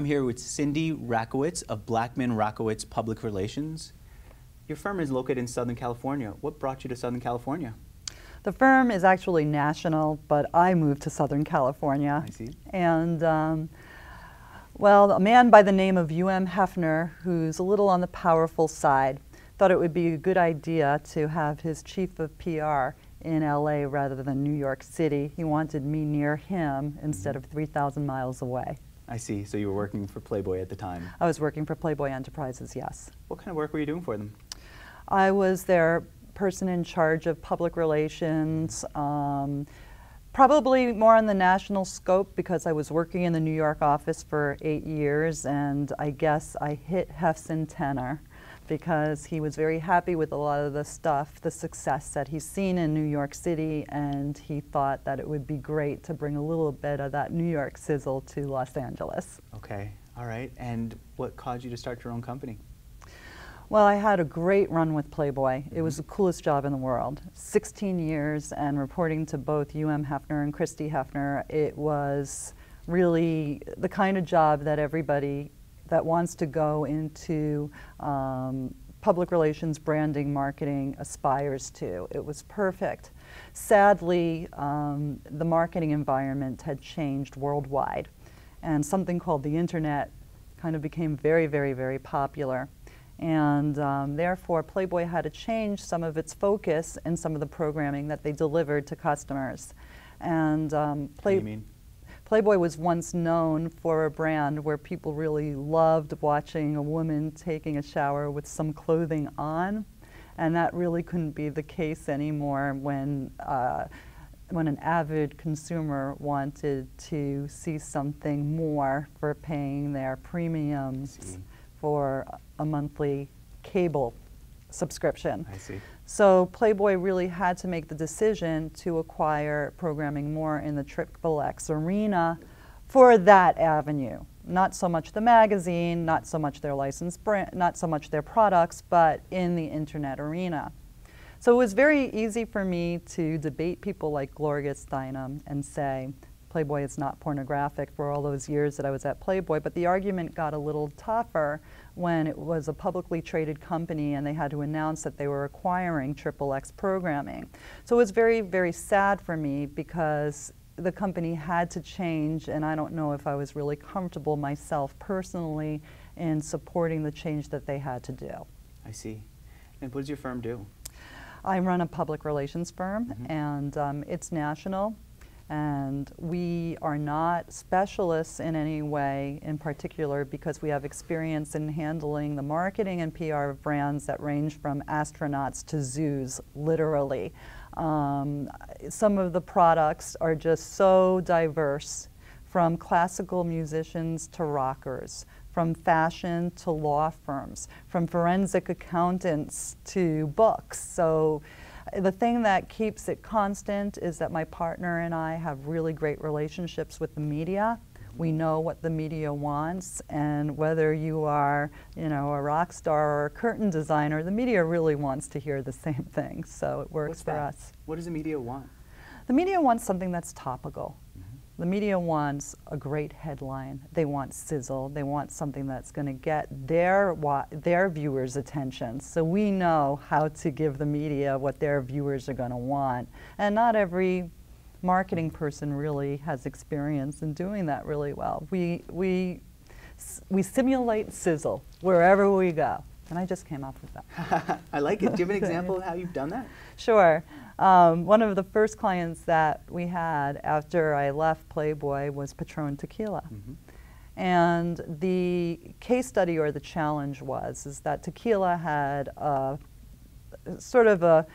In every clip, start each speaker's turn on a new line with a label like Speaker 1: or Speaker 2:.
Speaker 1: I'm here with Cindy Rakowitz of Blackman Rakowitz Public Relations. Your firm is located in Southern California. What brought you to Southern California?
Speaker 2: The firm is actually national, but I moved to Southern California.
Speaker 1: I see.
Speaker 2: And well, a man by the name of Hefner, who's a little on the powerful side, thought it would be a good idea to have his chief of PR in LA rather than New York City. He wanted me near him instead of 3,000 miles away.
Speaker 1: I see. So you were working for Playboy at the time.
Speaker 2: I was working for Playboy Enterprises, yes.
Speaker 1: What kind of work were you doing for them?
Speaker 2: I was their person in charge of public relations, probably more on the national scope because I was working in the New York office for 8 years, and I guess I hit Hef's antenna because he was very happy with a lot of the stuff, the success that he's seen in New York City, and he thought that it would be great to bring a little bit of that New York sizzle to Los Angeles.
Speaker 1: Okay, all right. And what caused you to start your own company?
Speaker 2: Well, I had a great run with Playboy. It was the coolest job in the world. 16 years and reporting to both Hefner and Christy Hefner. It was really the kind of job that everybody that wants to go into public relations, branding, marketing aspires to. It was perfect. Sadly, the marketing environment had changed worldwide, and something called the internet kind of became very, very, very popular. And therefore, Playboy had to change some of its focus and some of the programming that they delivered to customers. And
Speaker 1: What do you mean?
Speaker 2: Playboy was once known for a brand where people really loved watching a woman taking a shower with some clothing on, and that really couldn't be the case anymore when an avid consumer wanted to see something more for paying their premiums for a monthly cable subscription.
Speaker 1: I see.
Speaker 2: So Playboy really had to make the decision to acquire programming more in the XXX arena for that avenue. Not so much the magazine, not so much their licensed brand, not so much their products, but in the internet arena. So it was very easy for me to debate people like Gloria Steinem and say, Playboy is not pornographic for all those years that I was at Playboy, but the argument got a little tougher when it was a publicly traded company and they had to announce that they were acquiring XXX programming. So it was very, very sad for me because the company had to change, and I don't know if I was really comfortable myself personally in supporting the change that they had to do.
Speaker 1: I see. And what does your firm do?
Speaker 2: I run a public relations firm, and it's national. And we are not specialists in any way in particular because we have experience in handling the marketing and PR of brands that range from astronauts to zoos, literally. Some of the products are just so diverse, from classical musicians to rockers, from fashion to law firms, from forensic accountants to books. So the thing that keeps it constant is that my partner and I have really great relationships with the media. We know what the media wants, and whether you are, a rock star or a curtain designer, the media really wants to hear the same thing, so it works for us.
Speaker 1: What does the media want?
Speaker 2: The media wants something that's topical. The media wants a great headline. They want sizzle. They want something that's going to get their viewers' attention. So we know how to give the media what their viewers are going to want. And not every marketing person really has experience in doing that really well. We simulate sizzle wherever we go. And I just came up with that.
Speaker 1: I like it. Do you have an example of how you've done that?
Speaker 2: Sure. One of the first clients that we had after I left Playboy was Patron Tequila. And the case study or the challenge is that tequila had sort of a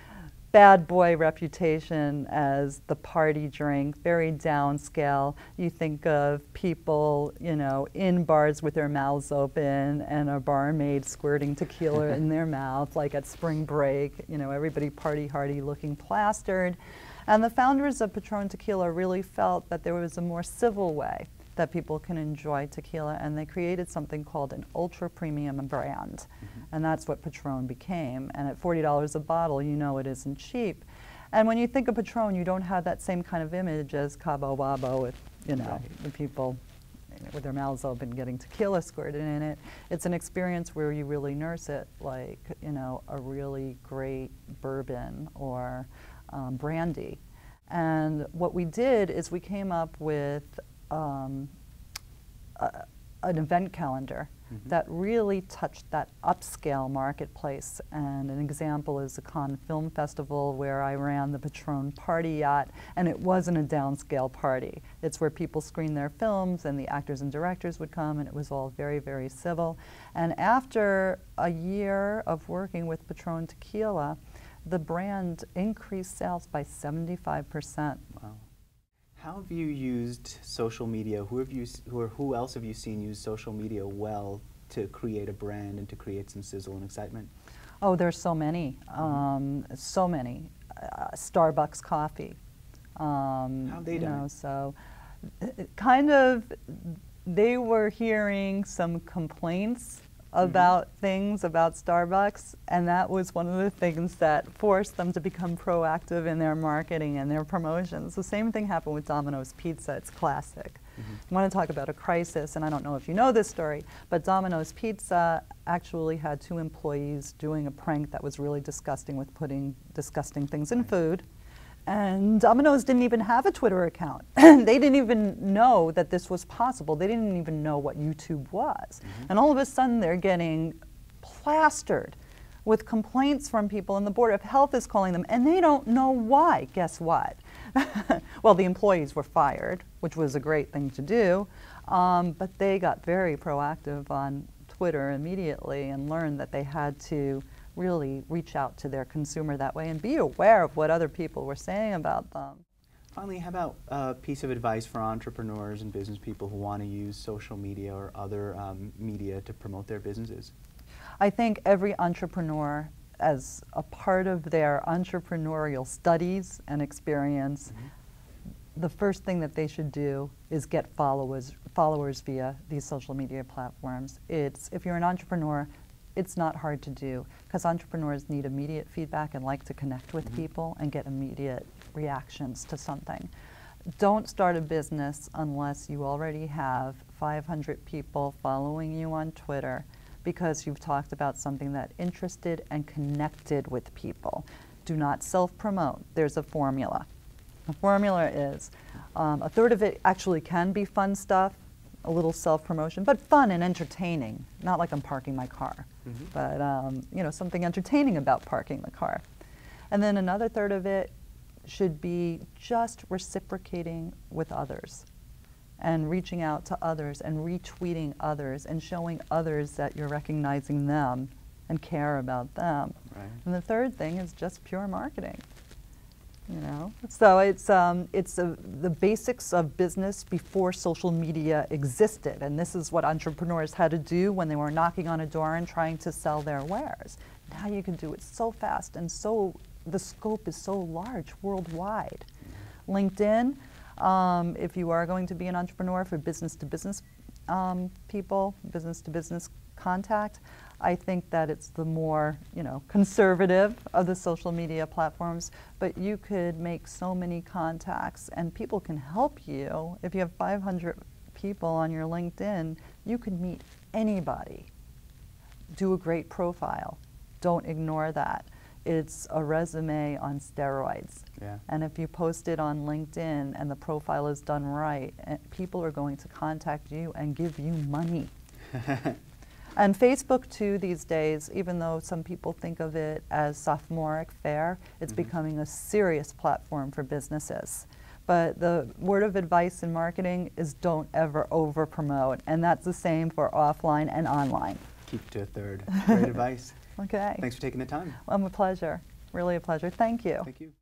Speaker 2: bad boy reputation as the party drink, very downscale. You think of people, in bars with their mouths open and a barmaid squirting tequila in their mouth, like at spring break, everybody party hardy looking plastered. And the founders of Patron Tequila really felt that there was a more civil way that people can enjoy tequila, and they created something called an ultra premium brand. And that's what Patron became. And at $40 a bottle, it isn't cheap. And when you think of Patron, you don't have that same kind of image as Cabo Wabo with, the people with their mouths open getting tequila squirted in it. It's an experience where you really nurse it like, you know, a really great bourbon or brandy. And what we did is we came up with an event calendar that really touched that upscale marketplace. And an example is Econ Film Festival, where I ran the Patron Party Yacht, and it wasn't a downscale party. It's where people screen their films and the actors and directors would come, and it was all very, very civil. And after a year of working with Patron Tequila, the brand increased sales by 75%.
Speaker 1: Wow. How have you used social media? Who else have you seen use social media well to create a brand and to create some sizzle and excitement?
Speaker 2: Oh, there's so many, so many. Starbucks coffee.
Speaker 1: How have they done it?
Speaker 2: So kind of, they were hearing some complaints about things about Starbucks, and that was one of the things that forced them to become proactive in their marketing and their promotions. The same thing happened with Domino's Pizza. It's classic. I want to talk about a crisis, and I don't know if you know this story, but Domino's Pizza actually had 2 employees doing a prank that was really disgusting with putting disgusting things in food. And Domino's didn't even have a Twitter account. They didn't even know that this was possible. They didn't even know what YouTube was. And all of a sudden they're getting plastered with complaints from people, and the Board of Health is calling them, and they don't know why. Guess what? Well, the employees were fired, which was a great thing to do, but they got very proactive on Twitter immediately and learned that they had to really reach out to their consumer that way and be aware of what other people were saying about them.
Speaker 1: Finally, how about a piece of advice for entrepreneurs and business people who want to use social media or other media to promote their businesses?
Speaker 2: I think every entrepreneur, as a part of their entrepreneurial studies and experience, the first thing that they should do is get followers via these social media platforms. If you're an entrepreneur, it's not hard to do, because entrepreneurs need immediate feedback and like to connect with people and get immediate reactions to something. Don't start a business unless you already have 500 people following you on Twitter, because you've talked about something that interested and connected with people. Do not self-promote. There's a formula. The formula is a third of it actually can be fun stuff, a little self-promotion, but fun and entertaining, not like I'm parking my car, but you know, something entertaining about parking the car. And then another third of it should be just reciprocating with others and reaching out to others and retweeting others and showing others that you're recognizing them and care about them.
Speaker 1: Right.
Speaker 2: And the third thing is just pure marketing. You know, so it's the basics of business before social media existed, and this is what entrepreneurs had to do when they were knocking on a door and trying to sell their wares. Now you can do it so fast, and so the scope is so large worldwide. LinkedIn, if you are going to be an entrepreneur for business-to-business people, business-to-business contact, I think that it's the more, you know, conservative of the social media platforms, but you could make so many contacts and people can help you. If you have 500 people on your LinkedIn, you can meet anybody. Do a great profile. Don't ignore that. It's a resume on steroids.
Speaker 1: Yeah.
Speaker 2: And if you post it on LinkedIn and the profile is done right, people are going to contact you and give you money. And Facebook too these days, even though some people think of it as sophomoric fare, it's becoming a serious platform for businesses. But the word of advice in marketing is don't ever over promote, and that's the same for offline and online.
Speaker 1: Keep it to a third. Great advice.
Speaker 2: Okay.
Speaker 1: Thanks for taking the time.
Speaker 2: Well, a pleasure. Really a pleasure. Thank you.
Speaker 1: Thank you.